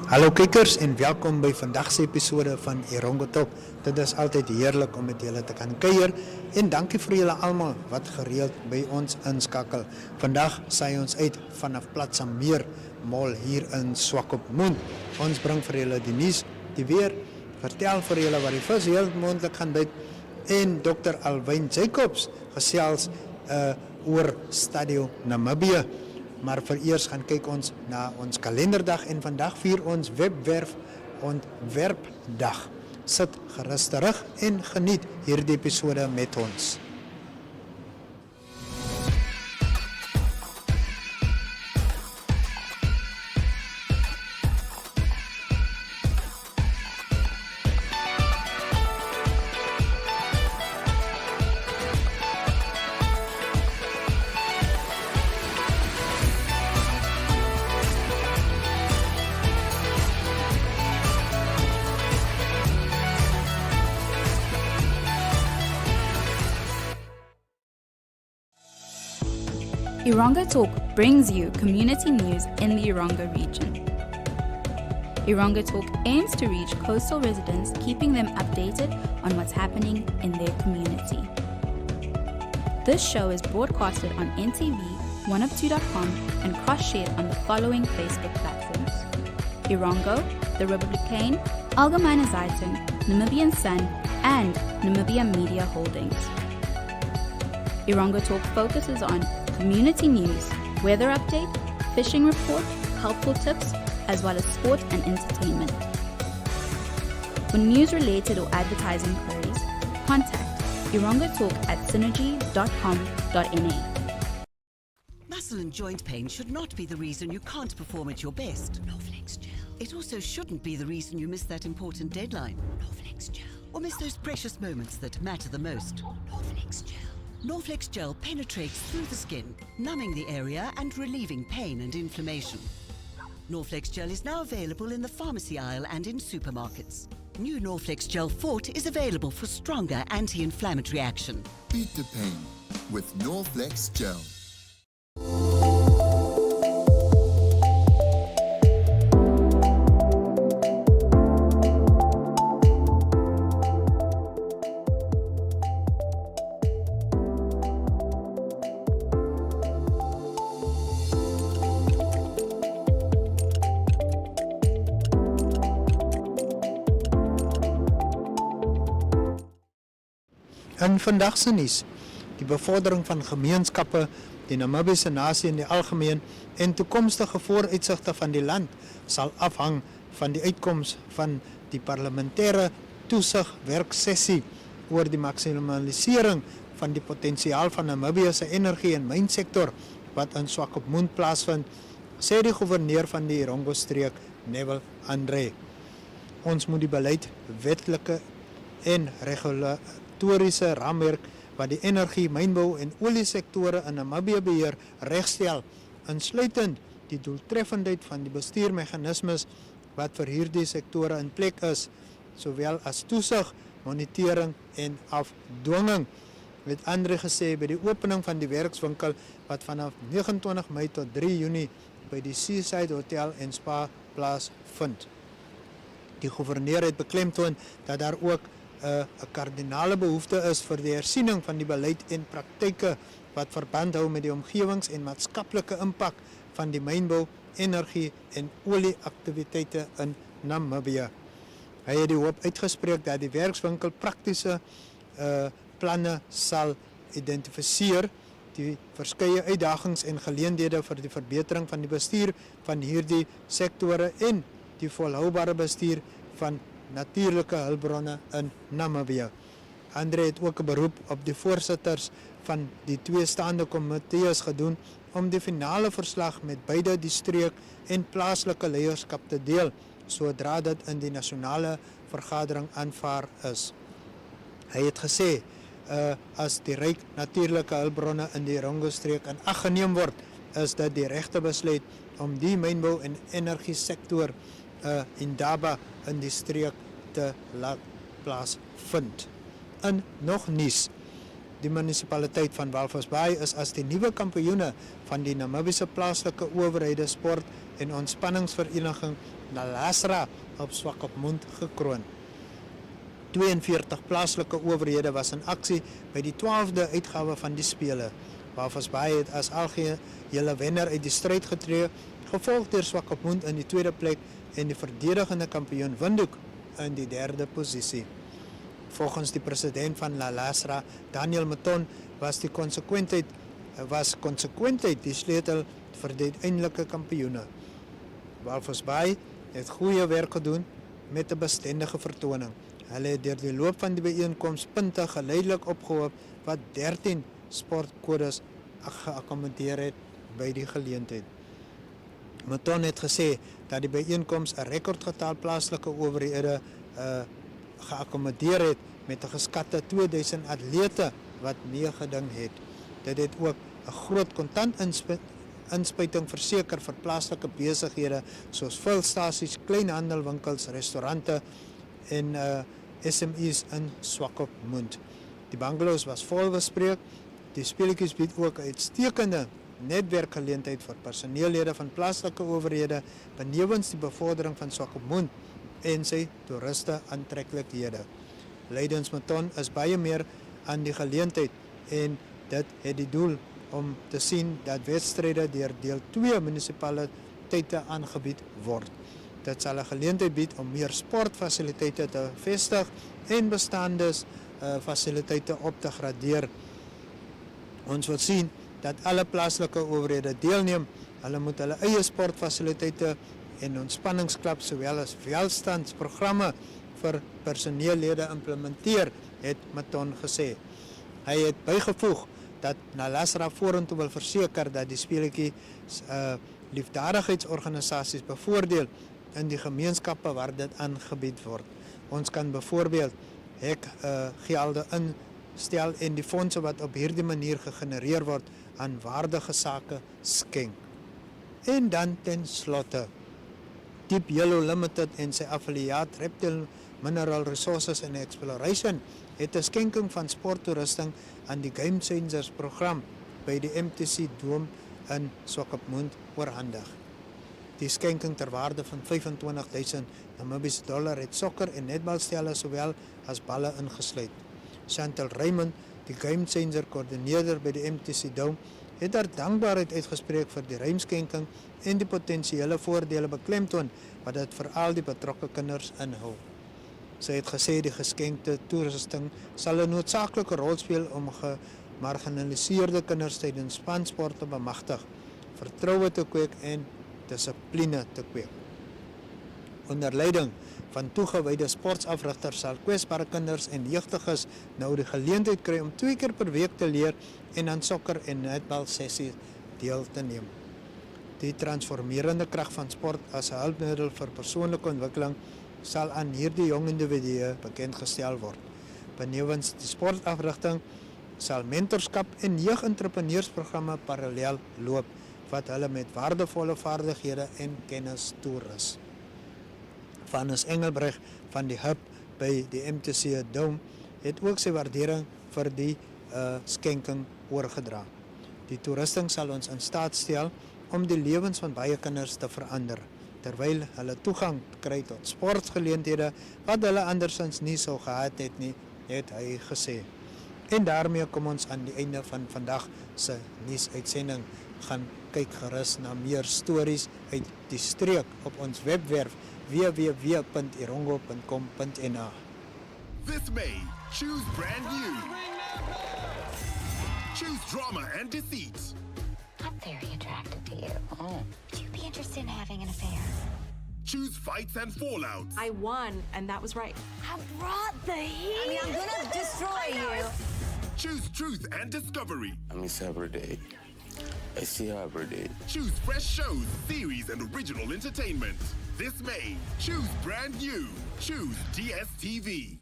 Hallo kijkers en welkom by vandag se episode van Erongo Top. Dit is altyd heerlik om met julle te kan kuier en dankie vir julle almal wat gereeld by ons inskakel. Vandag saai ons uit vanaf Plaza Meer Mall hier in Swakopmund. Ons bring vir julle die nuus, die weer, vertel vir julle wat die vis heel moontlik gaan byt en Dr. Albin Jacobs gesels oor Stadio Namibië. Maar vereers gaan kyk ons na ons kalenderdag en vandag vier ons webwerf ontwerpdag. Sit gerus terug en geniet hierdie episode met ons. Erongo Talk brings you community news in the Erongo region. Erongo Talk aims to reach coastal residents, keeping them updated on what's happening in their community. This show is broadcasted on NTV, 102.com and cross-shared on the following Facebook platforms: Erongo, The Republican, Algemene Zeitung, Namibian Sun and Namibia Media Holdings. Erongo Talk focuses on community news, weather update, fishing report, helpful tips, as well as sport and entertainment. For news-related or advertising queries, contact Erongo Talk at synergy.com.na. Muscle and joint pain should not be the reason you can't perform at your best. Norflex Gel. It also shouldn't be the reason you miss that important deadline. Norflex Gel. Or miss those precious moments that matter the most. Norflex Gel. Norflex Gel penetrates through the skin, numbing the area and relieving pain and inflammation. Norflex Gel is now available in the pharmacy aisle and in supermarkets. New Norflex Gel Forte is available for stronger anti-inflammatory action. Beat the pain with Norflex Gel. In vandag se nuus, die bevordering van gemeenskappe, die Namibiese nasie in die algemeen en toekomstige vooruitsigte van die land sal afhang van die uitkoms van die parlementêre toesig werksessie oor die maksimalisering van die potensiaal van Namibië se energie- en mynsektor wat in Swakopmund plaasvind, sê die gouverneur van die Erongo streek, Neville Andre. Ons moet die beleid, wetlike en regulatoriese raamwerk wat die energie, mynbou en oliesektore in Namibië beheer regstel, insluitend die doeltreffendheid van die bestuurmeganismes wat vir hierdie sektore in plek is, sowel as toesig, monitering en afdwinging, het Andre gesê by die opening van die werkswinkel wat vanaf 29 Mei tot 3 Junie by die Seaside Hotel en Spa plaasvind. Die gouverneur het beklemtoon dat daar ook 'n kardinale behoefte is vir die hersiening van die beleid en praktyke wat verband hou met die omgewings- en maatskaplike impak van die mynbou, energie en olieaktiwiteite in Namibië. Hy het die hoop uitgespreek dat die werkswinkel praktiese planne sal identifiseer, die verskeie uitdagings en geleenthede vir die verbetering van die bestuur van hierdie sektore en die volhoubare bestuur van natuurlike hulpbronne in Namibië. Andre het ook 'n beroep op die voorsitters van die twee staande komitees gedoen om die finale verslag met beide die streek en plaaslike leierskap te deel, sodra dit in die nasionale vergadering aanvaar is. Hy het gesê, as die ryk natuurlike hulpbronne in die Erongo streek in ag geneem word, is dit die regte besluit om die mynbou en energie sektor Indaba in die streek te laat plaasvind. In nog nuus, die munisipaliteit van Walvis Bay is as die nuwe kampioene van die Namibiese plaaslike owerhede sport en ontspanningsvereniging Nalasra op Swakopmund gekroon. 42 plaaslike owerhede was in aksie by die 12de uitgawe van die spele, waarvan baie het as algehele wenner uit die stryd getree, gevolg deur Swakopmund in die tweede plek en die verdedigende kampioen Windhoek in die derde posisie. Volgens die president van Nalasra, Daniel Meton, was konsekwentheid die sleutel vir die uiteindelike kampioene. Walvisbaai het goeie werk gedoen met 'n bestendige vertoning. Hulle het deur die loop van die byeenkoms punte geleidelik opgehoop wat 13 sportkodes geakkommodeer het by die geleentheid. Meton het gesê dat die byeenkoms 'n rekordgetal plaaslike owerhede geakkommodeer het met 'n geskatte 2000 atlete wat meegeding het. Dit het ook 'n groot kontantinspuiting verseker vir plaaslike besighede soos vulstasies, kleinhandelwinkels, restaurante en SME's in Swakopmund. Die bungalows was vol bespreek. Die speletjies bied ook 'n uitstekende netwerkgeleentheid vir personeellede van plaaslike owerhede benewens die bevordering van Swakopmund en sy toeriste aantreklikhede. Leidensmeton is baie meer aan die geleentheid en dit het die doel om te sien dat wedstryde deur deel 2 munisipaliteite aangebied word. Dit sal 'n geleentheid bied om meer sportfasiliteite te vestig en bestaande fasiliteite op te gradeer. Ons wil sien dat alle plaaslike owerhede deelneem. Hulle moet hulle eie sportfasiliteite en ontspanningsklub sowel as welstandsprogramme vir personeellede implementeer, het Meton gesê. Hy het bygevoeg dat Nalasra vorentoe wil verseker dat die speletjie liefdadigheidsorganisasies bevoordeel in die gemeenskappe waar dit aangebied word. Ons kan byvoorbeeld gelde instel en die fondse wat op hierdie manier gegenereer word aan waardige sake skenk. En dan ten slotte, Deep Yellow Limited en sy affiliaat Reptile Mineral Resources and Exploration het 'n skenking van sporttoerusting aan die Game Changers program by die MTC Dome in Swakopmund oorhandig. Die skenking ter waarde van 25.000 Namibiese dollar het sokker en netbalstelle sowel as balle ingesluit. Chantal Raymond, die Game Changer koördineerder by die MTC Dome, het haar dankbaarheid uitgespreek vir die ruimskenking en die potensiële voordele beklemtoon wat dit vir al die betrokke kinders inhou. Sy het gesê die geskenkte toerusting sal 'n noodsaaklike rol speel om gemarginaliseerde kinders tydens spansport te bemagtig, vertroue te kweek en dissipline te kweek. Onder leiding van toegewyde sportsafrigters sal kwesbare kinders en jeugdiges nou die geleentheid kry om 2 keer per week te leer en aan sokker en netbal sessies deel te neem. Die transformerende krag van sport as 'n hulpmiddel vir persoonlike ontwikkeling sal aan hierdie jong individue bekendgestel word. Benewens die sportafrigting sal mentorskap en jeugentrepreneursprogramme parallel loop wat hulle met waardevolle vaardighede en kennis toerus. Vanus Engelbreg van die hub by die MTC Dome het ook sy waardering vir die skenking oorgedra. Die toerusting sal ons in staat stel om die lewens van baie kinders te verander, terwyl hulle toegang kry tot sportgeleenthede wat hulle andersins nie sou gehad het nie, het hy gesê. En daarmee kom ons aan die einde van vandag se nuusuitsending. Gaan kyk gerus na meer stories uit die streek op ons webwerf www.erongo.com.na. This May, choose brand new. Choose drama and deceit. I'm very attracted to you. Oh. Would you be interested in having an affair? Choose fights and fallouts. I won, and that was right. I brought the heat. I'm gonna destroy you. Choose truth and discovery. I miss her every day. I see her every day. Choose fresh shows, series, and original entertainment. This May, choose brand new. Choose DSTV.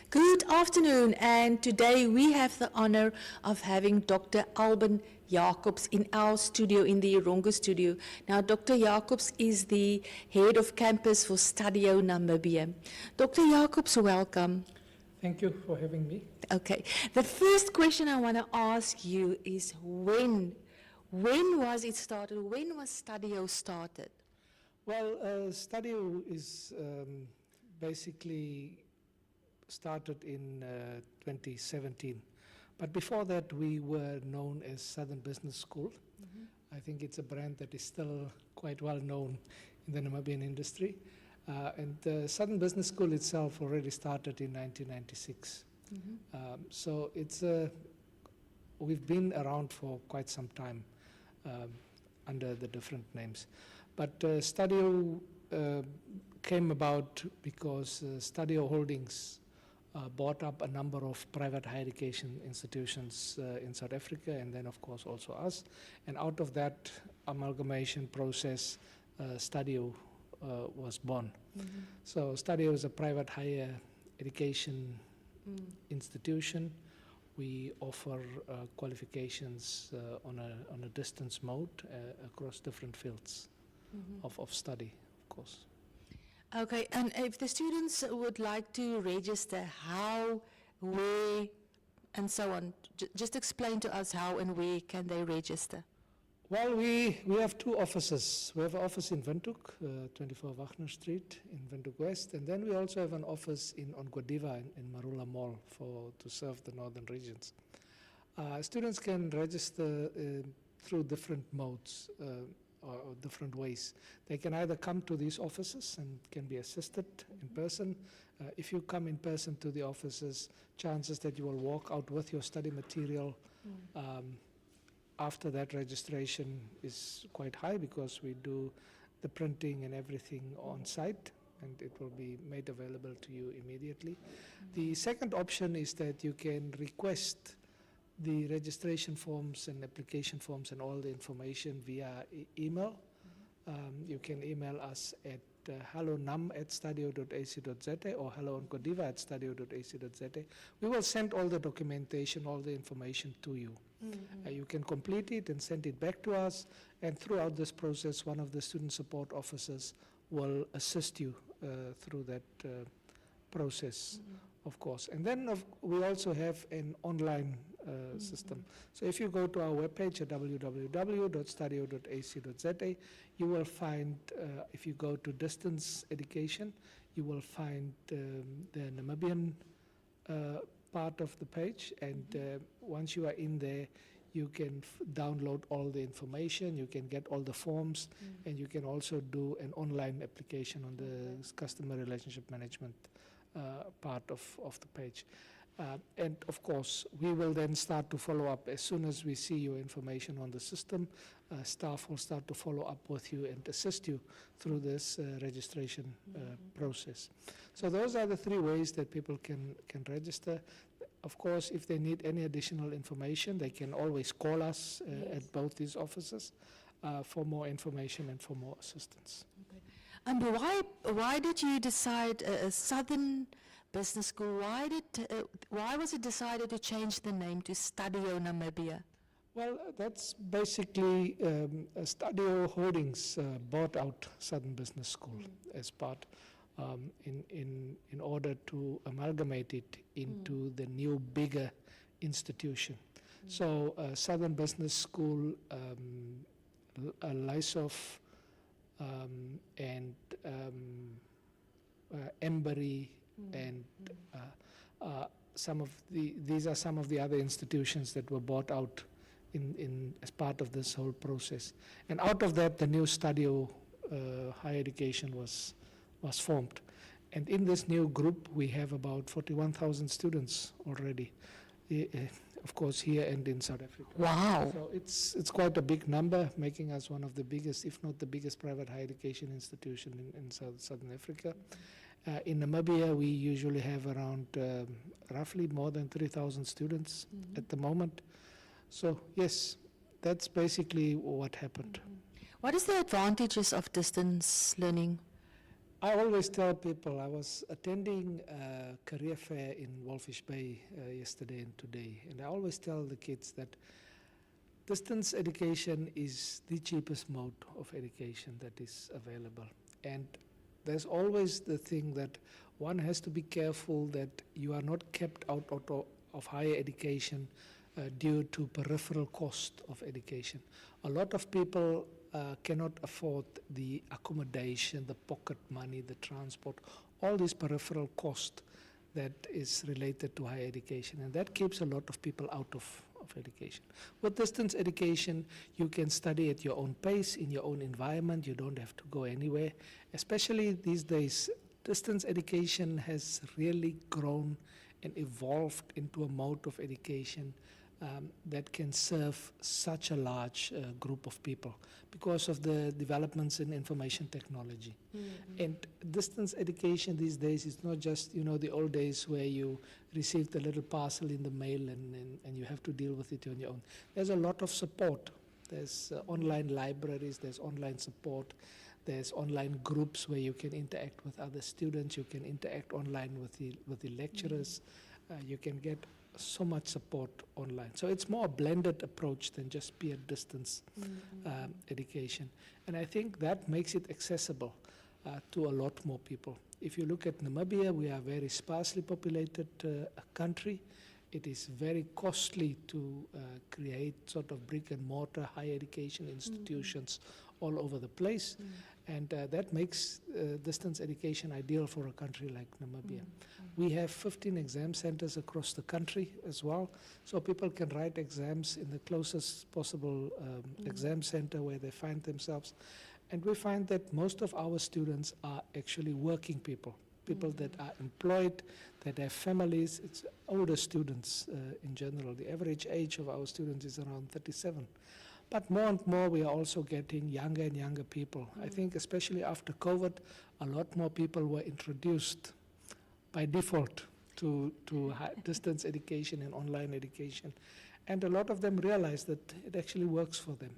Good afternoon, and today we have the honor of having Dr. Albin Jacobs in our studio, in the Erongo studio. Now, Dr. Jacobs is the head of campus for Stadio, Namibia. Dr. Jacobs, welcome. Thank you for having me. Okay. The first question I want to ask you is when was it started? When was Stadio started? Well, Stadio is basically started in 2017. But before that, we were known as Southern Business School. I think it's a brand that is still quite well known in the Namibian industry. And the Southern Business School itself already started in 1996. So it's we've been around for quite some time under the different names. But Stadio came about because Stadio Holdings bought up a number of private higher education institutions in South Africa, and then of course also us. And out of that amalgamation process, Stadio was born. So Stadio is a private higher education institution. We offer qualifications on a distance mode across different fields of study, of course. Okay, and if the students would like to register, how, where, and so on, just explain to us how and where can they register? Well, we have two offices. We have an office in Windhoek, 24 Wagner Street in Windhoek West, and then we also have an office in Ongwediva in Marula Mall to serve the northern regions. Students can register through different modes or different ways. They can either come to these offices and can be assisted in person. If you come in person to the offices, chances that you will walk out with your study material after that registration is quite high, because we do the printing and everything on site, and it will be made available to you immediately. The second option is that you can request the registration forms and application forms and all the information via email. You can email us at hellonum@stadio.ac.za or helloongwediva@stadio.ac.za. We will send all the documentation, all the information to you. You can complete it and send it back to us, and throughout this process, one of the student support officers will assist you through that process, of course. And then we also have an online system. So if you go to our webpage at www.stadio.ac.za, you will find, if you go to distance education, you will find the Namibian part of the page, and once you are in there, you can download all the information, you can get all the forms, and you can also do an online application on the customer relationship management part of the page. And of course, we will then start to follow up as soon as we see your information on the system. Staff will start to follow up with you and assist you through this registration process. So those are the three ways that people can register. Of course, if they need any additional information, they can always call us at both these offices for more information and for more assistance. Okay. And why did you decide a Southern Business School? Why was it decided to change the name to Stadio Namibia? Well, that's basically Stadio Holdings bought out Southern Business School as part in order to amalgamate it into the new bigger institution. So Southern Business School, Lysof, and Embury, and these are some of the other institutions that were bought out as part of this whole process. And out of that, the new Stadio Higher Education was formed. And in this new group, we have about 41,000 students already, of course, here and in South Africa. Wow. So it's quite a big number, making us one of the biggest, if not the biggest, private higher education institution in Southern Africa. In Namibia, we usually have around roughly more than 3,000 students at the moment. So yes, that's basically what happened. What is the advantages of distance learning? I always tell people, I was attending a career fair in Walfish Bay yesterday and today, and I always tell the kids that distance education is the cheapest mode of education that is available. And there's always the thing that one has to be careful that you are not kept out of higher education due to peripheral cost of education. A lot of people cannot afford the accommodation, the pocket money, the transport, all these peripheral cost that is related to higher education, and that keeps a lot of people out of education. With distance education, you can study at your own pace, in your own environment. You don't have to go anywhere. Especially these days, distance education has really grown and evolved into a mode of education that can serve such a large group of people because of the developments in information technology. And distance education these days is not just, the old days where you received a little parcel in the mail and you have to deal with it on your own. There's a lot of support. There's online libraries, there's online support, there's online groups where you can interact with other students, you can interact online with the lecturers, you can get so much support online. So it's more a blended approach than just pure distance education. And I think that makes it accessible to a lot more people. If you look at Namibia, we are a very sparsely populated country. It is very costly to create sort of brick and mortar higher education institutions all over the place. And that makes distance education ideal for a country like Namibia. We have 15 exam centers across the country as well, so people can write exams in the closest possible exam center where they find themselves. And we find that most of our students are actually working people that are employed, that have families. It's older students in general. The average age of our students is around 37. But more and more, we are also getting younger and younger people. I think especially after COVID, a lot more people were introduced by default to distance education and online education. And a lot of them realize that it actually works for them.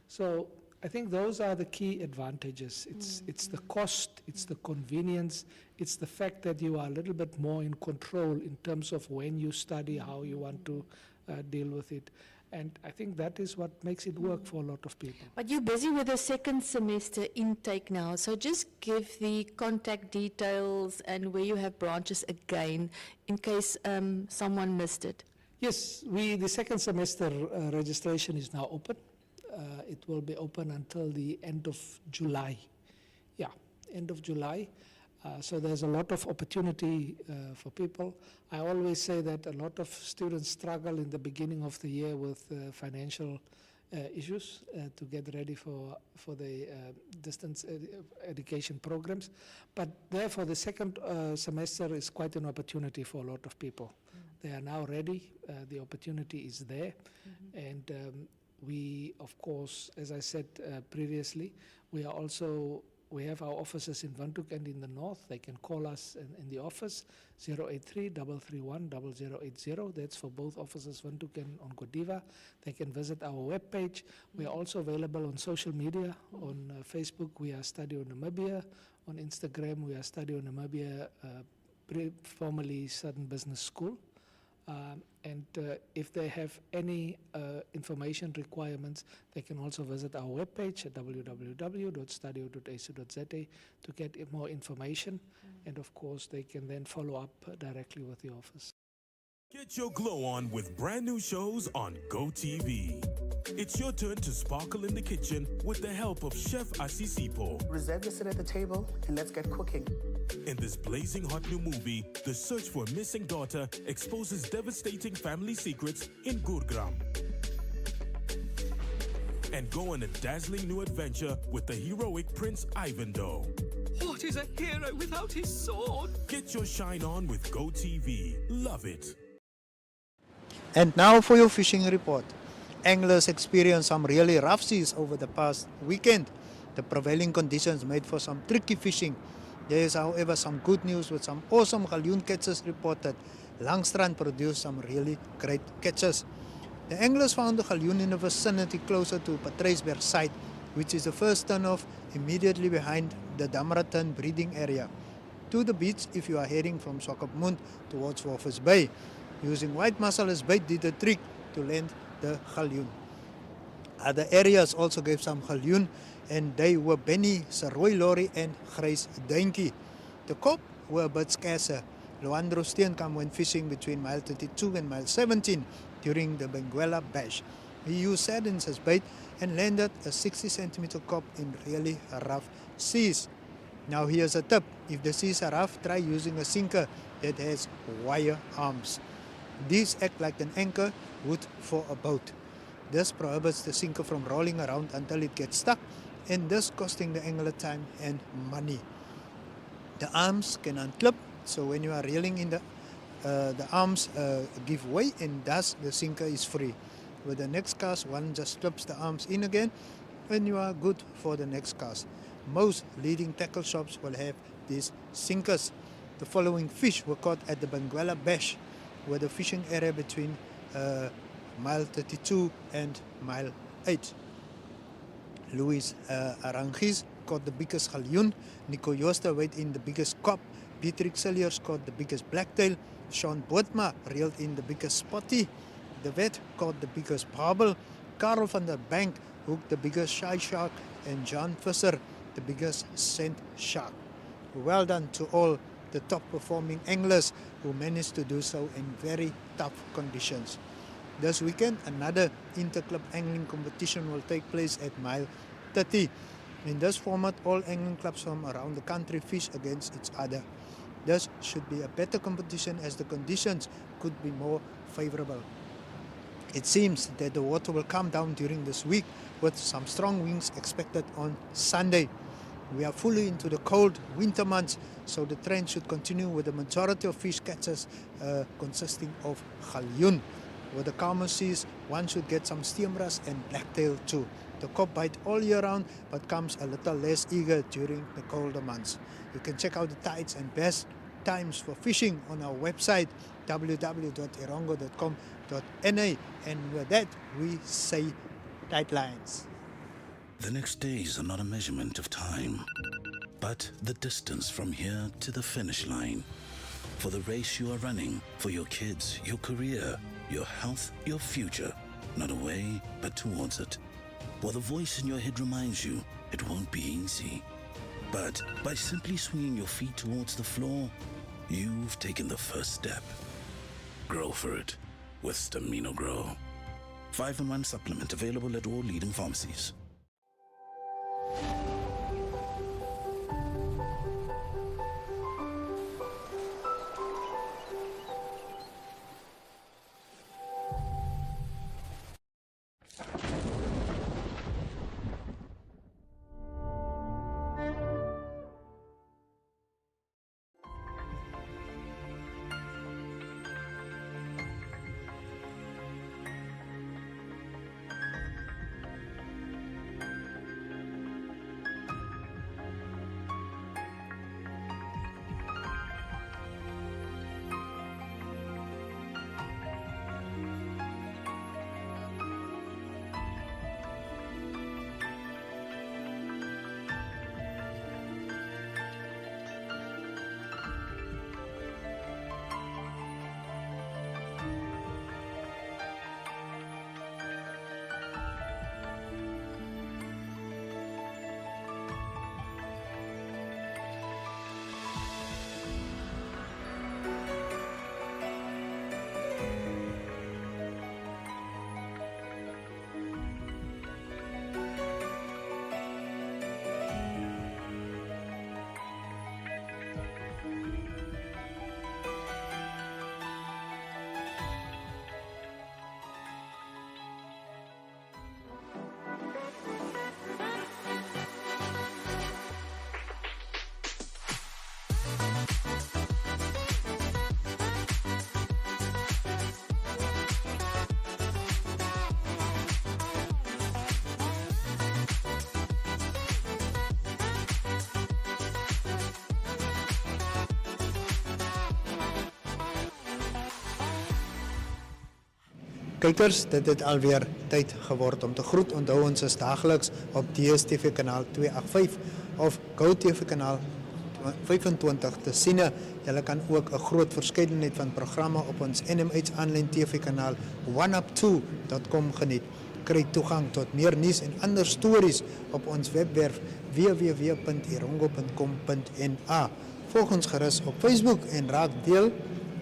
So I think those are the key advantages. It's the cost, it's the convenience, it's the fact that you are a little bit more in control in terms of when you study, how you want to deal with it. And I think that is what makes it work for a lot of people. But you're busy with the second semester intake now, so just give the contact details and where you have branches again, in case someone missed it. Yes, the second semester registration is now open. It will be open until the end of July. Yeah, end of July. So there's a lot of opportunity for people. I always say that a lot of students struggle in the beginning of the year with financial issues to get ready for the distance education programs. But therefore, the second semester is quite an opportunity for a lot of people. They are now ready. The opportunity is there. And we, of course, as I said previously, we have our offices in Windhoek and in the north. They can call us in the office, 083-331-0080. That's for both offices, Windhoek and Onkodiva. They can visit our webpage. We are also available on social media. On Facebook, we are Stadio Namibia. On Instagram, we are Stadio Namibia, formerly Southern Business School. And if they have any information requirements, they can also visit our webpage at www.stadio.ac.za to get more information. And of course, they can then follow up directly with the office. Get your glow on with brand new shows on GoTV. It's your turn to sparkle in the kitchen with the help of Chef Asisipo. Reserve your seat at the table and let's get cooking. In this blazing hot new movie, the search for a missing daughter exposes devastating family secrets in Gurgram. And go on a dazzling new adventure with the heroic Prince Ivandoe. What is a hero without his sword? Get your shine on with GoTV. Love it. And now for your fishing report. Anglers experienced some really rough seas over the past weekend. The prevailing conditions made for some tricky fishing. There is, however, some good news with some awesome galjoen catches reported. Langstrand produced some really great catches. The anglers found the galjoen in the vicinity closer to Patriceberg site, which is the first turnoff immediately behind the Damraton breeding area. To the beach if you are heading from Swakopmund towards Walvis Bay. Using white mussel as bait did the trick to land the galjoen. Other areas also gave some galjoen, and they were Benny, Saroy Lorry and Grace Duinkie. The kop were a bit scarcer. Loandro Steenkamp went fishing between mile 32 and mile 17 during the Benguela bash. He used sardines as bait and landed a 60 centimeter cob in really rough seas. Now here's a tip. If the seas are rough, try using a sinker that has wire arms. These act like an anchor would for a boat. This prohibits the sinker from rolling around until it gets stuck, and thus costing the angler time and money. The arms can unclip, so when you are reeling in the arms give way, and thus the sinker is free. With the next cast, one just slips the arms in again, and you are good for the next cast. Most leading tackle shops will have these sinkers. The following fish were caught at the Benguela bash, with the fishing area between mile 32 and mile 8. Louis Arangis caught the biggest galjoen. Nico Jooste weighed in the biggest kop. Beatrix Cilliers caught the biggest blacktail. Sean Bootma reeled in the biggest spotty. De Wet caught the biggest barbel. Karel van der Bank hooked the biggest shy shark. And John Visser the biggest scent shark. Well done to all the top performing anglers who managed to do so in very tough conditions. This weekend, another interclub angling competition will take place at mile 30. In this format, all angling clubs from around the country fish against each other. This should be a better competition as the conditions could be more favorable. It seems that the water will calm down during this week with some strong winds expected on Sunday. We are fully into the cold winter months, so the trend should continue with the majority of fish catches consisting of galjoen. With the calmer seas, one should get some steamras and blacktail too. The kop bite all year round, but comes a little less eager during the colder months. You can check out the tides and best times for fishing on our website www.erongo.com.na, and with that we say tight lines. The next days are not a measurement of time, but the distance from here to the finish line. For the race you are running, for your kids, your career, your health, your future, not away, but towards it. While the voice in your head reminds you it won't be easy. But by simply swinging your feet towards the floor, you've taken the first step. Grow for it with Stamino Grow. 5-in-1 supplement available at all leading pharmacies. Kykers, dit het alweer tyd geword om te groet. Onthou ons is daagliks op DStv kanaal 285 of GoTV kanaal 25 te sien. Julle kan ook 'n groot verskeidenheid van programme op ons NMH aanlyn TV kanaal 1up2.com geniet. Kry toegang tot meer nuus en ander stories op ons webwerf www.erongo.com.na. Volg ons gerus op Facebook en raak deel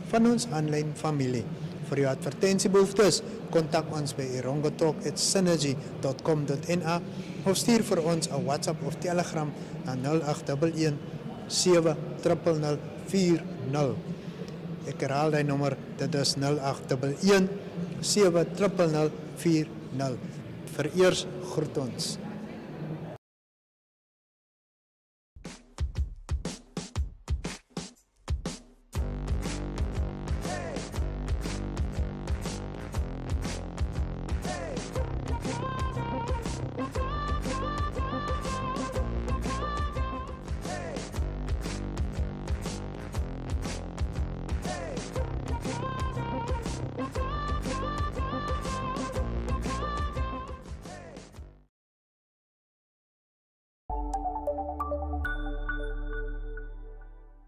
van ons aanlyn familie. Vir jou advertensiebehoeftes, kontak ons by erongotalk@synergy.com.na of stuur vir ons 'n WhatsApp of Telegram na 0811 700 40. Ek herhaal die nommer, dit is 0811 700 40. Vereers groet ons.